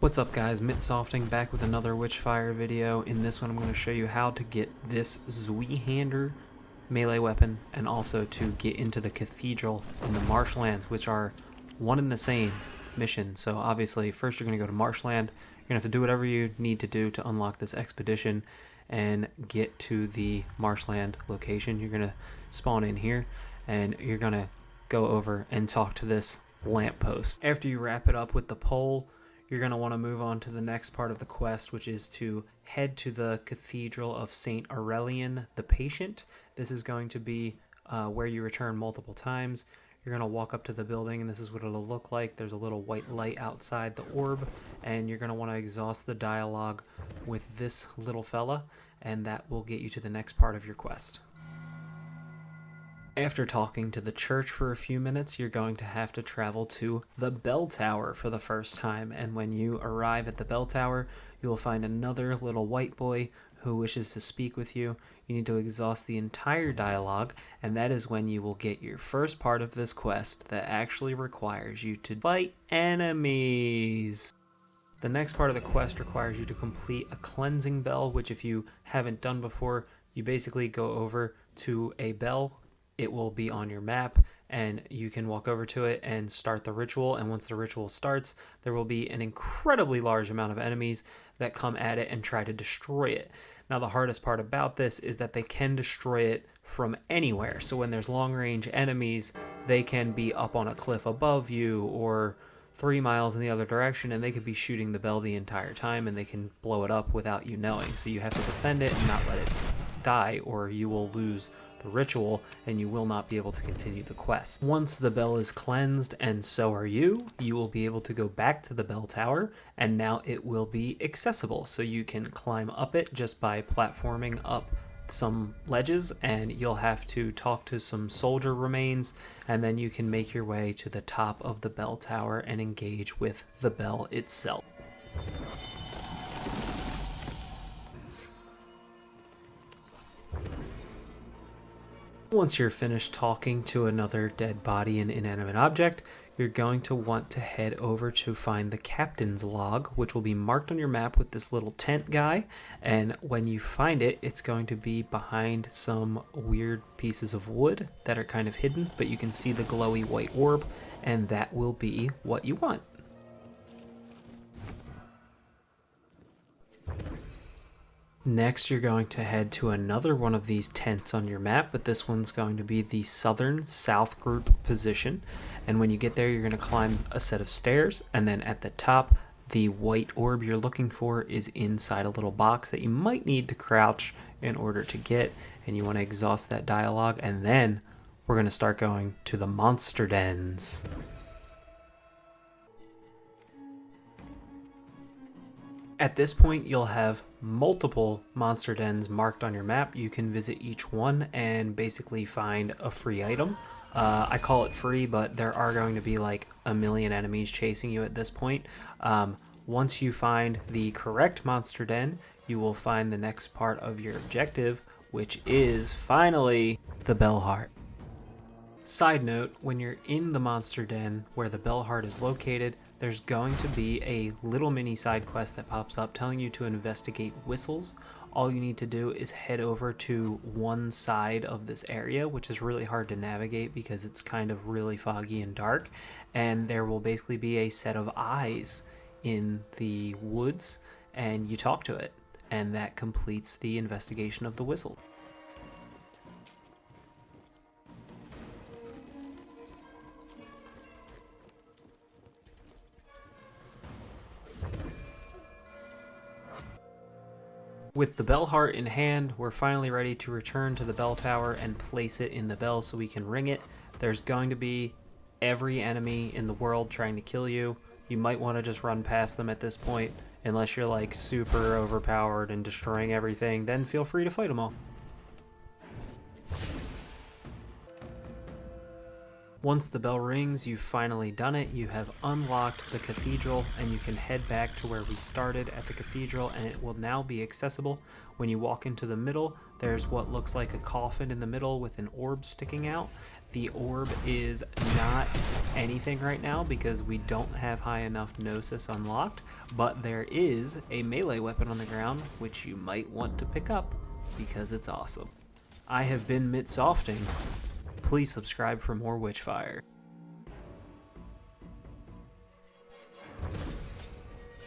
What's up guys, Mitsofting back with another Witchfire video. In this one I'm going to show you how to get this ZWEIHANDER melee weapon and also to get into the Cathedral in the Marshlands, which are one and the same mission. So obviously first you're going to go to Marshland. You're going to have to do whatever you need to do to unlock this expedition and get to the Marshland location. You're going to spawn in here and you're going to go over and talk to this lamppost. After you wrap it up with the pole, you're going to want to move on to the next part of the quest, which is to head to the Cathedral of St. Aurelian the Patient. This is going to be where you return multiple times. You're going to walk up to the building, and this is what it'll look like. There's a little white light outside the orb, and you're going to want to exhaust the dialogue with this little fella, and that will get you to the next part of your quest. After talking to the church for a few minutes, you're going to have to travel to the bell tower for the first time, and when you arrive at the bell tower, you will find another little white boy who wishes to speak with you. You need to exhaust the entire dialogue, and that is when you will get your first part of this quest that actually requires you to fight enemies. The next part of the quest requires you to complete a cleansing bell, which if you haven't done before, you basically go over to a bell. It will be on your map and you can walk over to it and start the ritual, and once the ritual starts there will be an incredibly large amount of enemies that come at it and try to destroy it. Now the hardest part about this is that they can destroy it from anywhere, so when there's long range enemies they can be up on a cliff above you or 3 miles in the other direction, and they could be shooting the bell the entire time and they can blow it up without you knowing. So you have to defend it and not let it die, or you will lose the ritual and you will not be able to continue the quest. Once the bell is cleansed, and so are you will be able to go back to the bell tower, and now it will be accessible. So you can climb up it just by platforming up some ledges, and you'll have to talk to some soldier remains, and then you can make your way to the top of the bell tower and engage with the bell itself. Once you're finished talking to another dead body and inanimate object, you're going to want to head over to find the captain's log, which will be marked on your map with this little tent guy, and when you find it, it's going to be behind some weird pieces of wood that are kind of hidden, but you can see the glowy white orb, and that will be what you want. Next, you're going to head to another one of these tents on your map, but this one's going to be the southern south group position. And when you get there, you're going to climb a set of stairs, and then at the top, the white orb you're looking for is inside a little box that you might need to crouch in order to get, and you want to exhaust that dialogue, and then we're going to start going to the monster dens. At this point, you'll have multiple monster dens marked on your map. You can visit each one and basically find a free item. I call it free, but there are going to be like a million enemies chasing you at this point. Once you find the correct monster den, you will find the next part of your objective, which is finally the bell heart. Side note, when you're in the monster den where the bell heart is located, there's going to be a little mini side quest that pops up telling you to investigate whistles. All you need to do is head over to one side of this area, which is really hard to navigate because it's kind of really foggy and dark, and there will basically be a set of eyes in the woods, and you talk to it, and that completes the investigation of the whistle. With the bell heart in hand, we're finally ready to return to the bell tower and place it in the bell so we can ring it. There's going to be every enemy in the world trying to kill you. You might want to just run past them at this point, unless you're like super overpowered and destroying everything, then feel free to fight them all. Once the bell rings, you've finally done it. You have unlocked the cathedral, and you can head back to where we started at the cathedral, and it will now be accessible. When you walk into the middle, there's what looks like a coffin in the middle with an orb sticking out. The orb is not anything right now because we don't have high enough Gnosis unlocked, but there is a melee weapon on the ground which you might want to pick up because it's awesome. I have been Mitsofting. Please subscribe for more Witchfire.